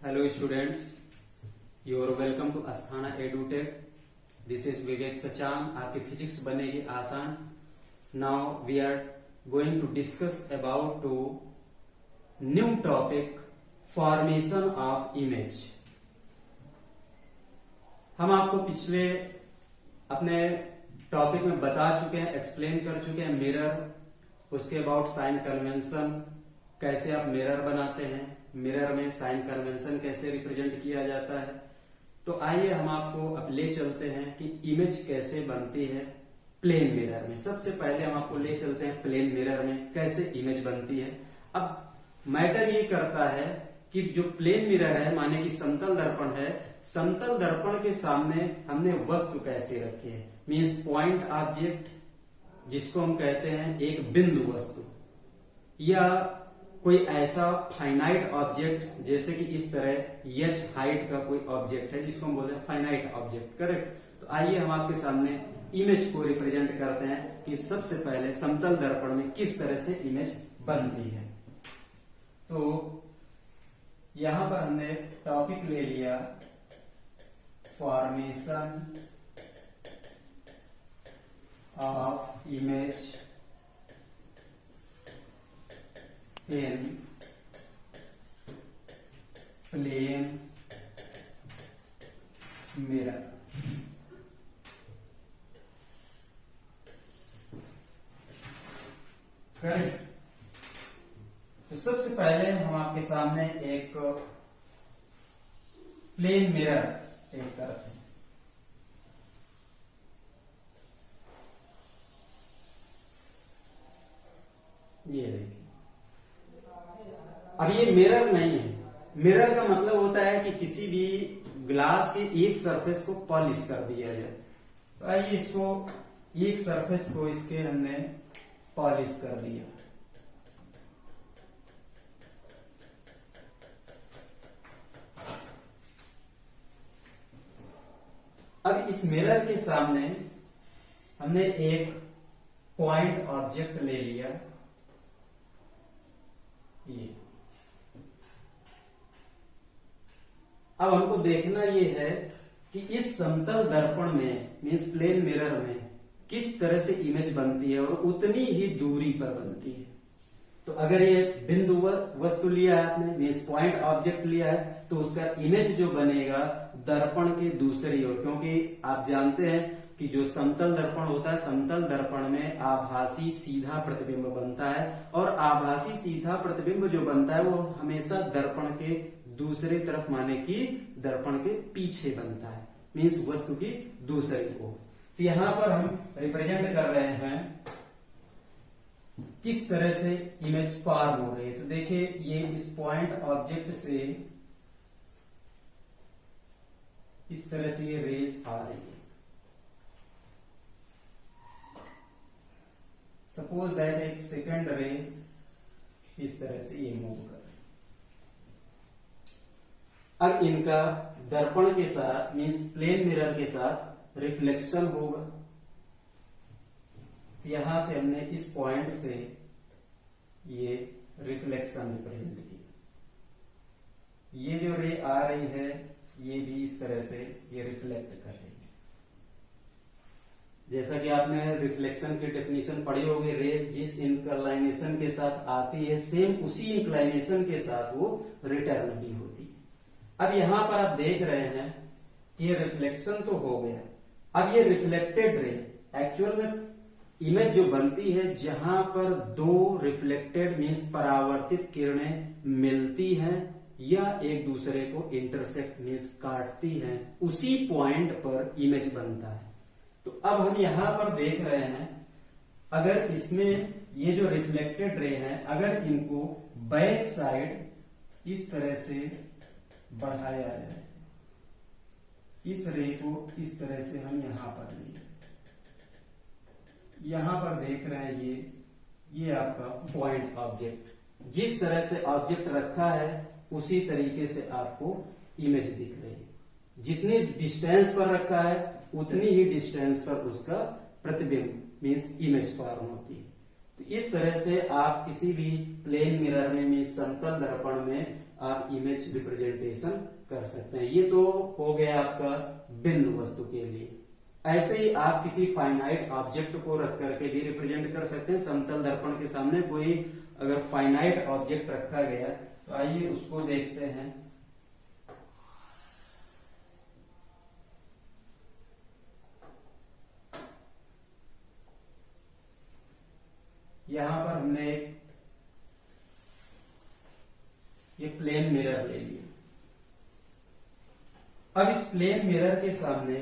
Hello students, you are welcome to Asthana EduTech. This is Vivek Sacham. आपकी physics बनेगी आसान. Now we are going to discuss about to new topic formation of image. हम आपको पिछले अपने topic में बता चुके हैं, एक्सप्लेन कर चुके हैं मिरर, उसके अबाउट साइन कन्वेंशन, कैसे आप मिरर बनाते हैं, मिरर में साइन कन्वेंशन कैसे रिप्रेजेंट किया जाता है. तो आइए हम आपको अब ले चलते हैं कि इमेज कैसे बनती है प्लेन मिरर में. सबसे पहले हम आपको ले चलते हैं प्लेन मिरर में कैसे इमेज बनती है. अब मैटर ये करता है कि जो प्लेन मिरर है, माने कि समतल दर्पण है, समतल दर्पण के सामने हमने वस्तु कैसे रखी है, मीन्स पॉइंट ऑब्जेक्ट, जिसको हम कहते हैं एक बिंदु वस्तु, या कोई ऐसा फाइनाइट ऑब्जेक्ट जैसे कि इस तरह h हाइट का कोई ऑब्जेक्ट है जिसको हम बोलते हैं फाइनाइट ऑब्जेक्ट. करेक्ट. तो आइए हम आपके सामने इमेज को रिप्रेजेंट करते हैं कि सबसे पहले समतल दर्पण में किस तरह से इमेज बनती है. तो यहां पर हमने टॉपिक ले लिया formation of image in plane mirror. Correct. तो सबसे पहले हम आपके सामने एक प्लेन मिरर टेक करते हैं. ये देखिए, अब ये मिरर नहीं है. मिरर का मतलब होता है कि किसी भी ग्लास के एक सरफेस को पॉलिश कर दिया जाए. तो आइए इसको एक सरफेस को इसके हमने पॉलिश कर दिया. अब इस मिरर के सामने हमने एक पॉइंट ऑब्जेक्ट ले लिया. ये अब हमको देखना ये है कि इस समतल दर्पण में, मीन्स प्लेन मिरर में, किस तरह से इमेज बनती है और उतनी ही दूरी पर बनती है. तो अगर ये बिंदु वस्तु लिया है आपने, मीन्स पॉइंट ऑब्जेक्ट लिया है, तो उसका इमेज जो बनेगा दर्पण के दूसरी ओर, क्योंकि आप जानते हैं कि जो समतल दर्पण होता है, समतल दर्पण में आभासी सीधा प्रतिबिंब बनता है, और आभासी सीधा प्रतिबिंब जो बनता है वो हमेशा दर्पण के दूसरी तरफ, माने कि दर्पण के पीछे बनता है, मीन्स वस्तु की दूसरी ओर. तो यहां पर हम रिप्रेजेंट कर रहे हैं किस तरह से इमेज फॉर्म हो रही है. तो देखिए, ये इस पॉइंट ऑब्जेक्ट से इस तरह से ये रेज आ रही है. सपोज दैट एक सेकंड रे इस तरह से ये मूव कर. अब इनका दर्पण के साथ, मीन्स प्लेन मिरर के साथ रिफ्लेक्शन होगा. यहां से हमने इस पॉइंट से ये रिफ्लेक्शन रिप्रेजेंट किया. ये जो रे आ रही है ये भी इस तरह से ये रिफ्लेक्ट कर रही है. जैसा कि आपने रिफ्लेक्शन की डेफिनेशन पढ़ी होगी, रेज जिस इंक्लाइनेशन के साथ आती है, सेम उसी इंक्लाइनेशन के साथ वो रिटर्न भी होती है. अब यहां पर आप देख रहे हैं कि ये रिफ्लेक्शन तो हो गया. अब ये रिफ्लेक्टेड रे, एक्चुअल में इमेज जो बनती है जहां पर दो रिफ्लेक्टेड मीन्स परावर्तित किरणें मिलती हैं या एक दूसरे को इंटरसेक्ट मीन्स काटती हैं, उसी पॉइंट पर इमेज बनता है. तो अब हम यहां पर देख रहे हैं, अगर इसमें ये जो रिफ्लेक्टेड रे हैं, अगर इनको बैक साइड इस तरह से बढ़ाया जाए, इस रे को इस तरह से हम यहां पर लिए, यहां पर देख रहे हैं ये आपका पॉइंट ऑब्जेक्ट, जिस तरह से ऑब्जेक्ट रखा है उसी तरीके से आपको इमेज दिख रही है. जितनी डिस्टेंस पर रखा है उतनी ही डिस्टेंस पर उसका प्रतिबिंब मीन्स इमेज फॉर्म होती है. तो इस तरह से आप किसी भी प्लेन मिरर में मीन्स समतल दर्पण में आप इमेज रिप्रेजेंटेशन कर सकते हैं। ये तो हो गया आपका बिंदु वस्तु के लिए। ऐसे ही आप किसी फाइनाइट ऑब्जेक्ट को रख करके भी रिप्रेजेंट कर सकते हैं। समतल दर्पण के सामने कोई अगर फाइनाइट ऑब्जेक्ट रखा गया तो आइए उसको देखते हैं। यहां पर हमने ये प्लेन मिरर ले लिया। अब इस प्लेन मिरर के सामने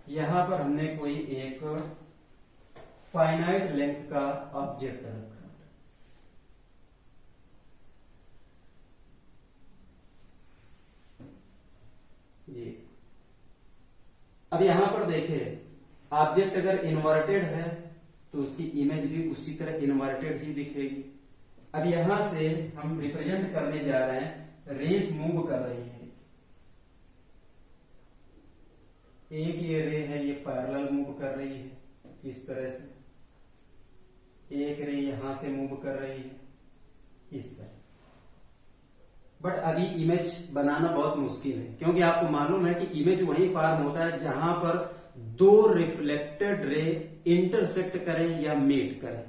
यहां पर हमने कोई एक फाइनाइट लेंथ का ऑब्जेक्ट रखा। ये अब यहां पर देखिए, ऑब्जेक्ट अगर इन्वर्टेड है तो उसकी इमेज भी उसी तरह इन्वर्टेड ही दिखेगी। अब यहां से हम रिप्रेजेंट करने जा रहे हैं, रेस मूव कर रही है। एक ये रे है, ये पैरेलल मूव कर रही है इस तरह से। एक रे यहां से मूव कर रही है इस तरह। बट अभी इमेज बनाना बहुत मुश्किल है, क्योंकि आपको मालूम है कि इमेज वहीं फॉर्म होता है जहां पर दो रिफ्लेक्टेड रे इंटरसेक्ट करें या मीट करें।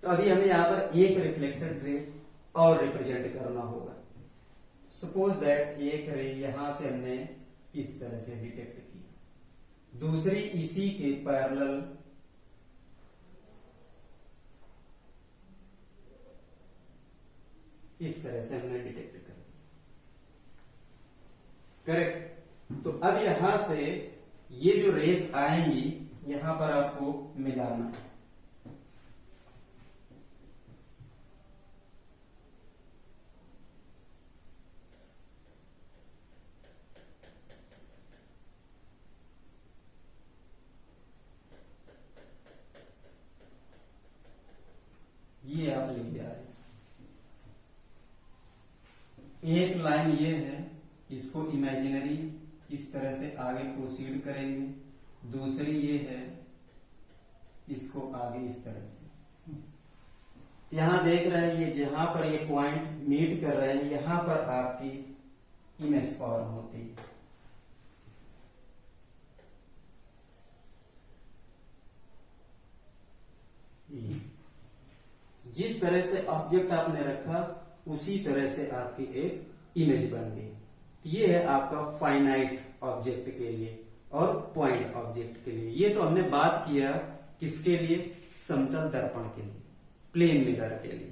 तो अभी हमें यहां पर एक रिफ्लेक्टेड रे और रिप्रेजेंट करना होगा। सपोज दैट एक रे यहां से हमने इस तरह से डिटेक्ट किया, दूसरी इसी के पैरेलल इस तरह से हमने डिटेक्ट कर दिया। करेक्ट। तो अब यहां से ये जो रेस आएंगी यहां पर आपको मिलाना है। ये आप ले जा रहे हैं। एक लाइन ये है, इसको इमेजिनरी इस तरह से आगे प्रोसीड करेंगे। दूसरी ये है, इसको आगे इस तरह से। यहां देख रहे हैं, ये जहां पर ये पॉइंट मीट कर रहे हैं यहां पर आपकी इमेज फॉर्म होती है। जिस तरह से ऑब्जेक्ट आपने रखा उसी तरह से आपकी एक इमेज बन गई। ये है आपका फाइनाइट ऑब्जेक्ट के लिए और पॉइंट ऑब्जेक्ट के लिए। ये तो हमने बात किया किसके लिए, समतल दर्पण के लिए, प्लेन मिरर के लिए।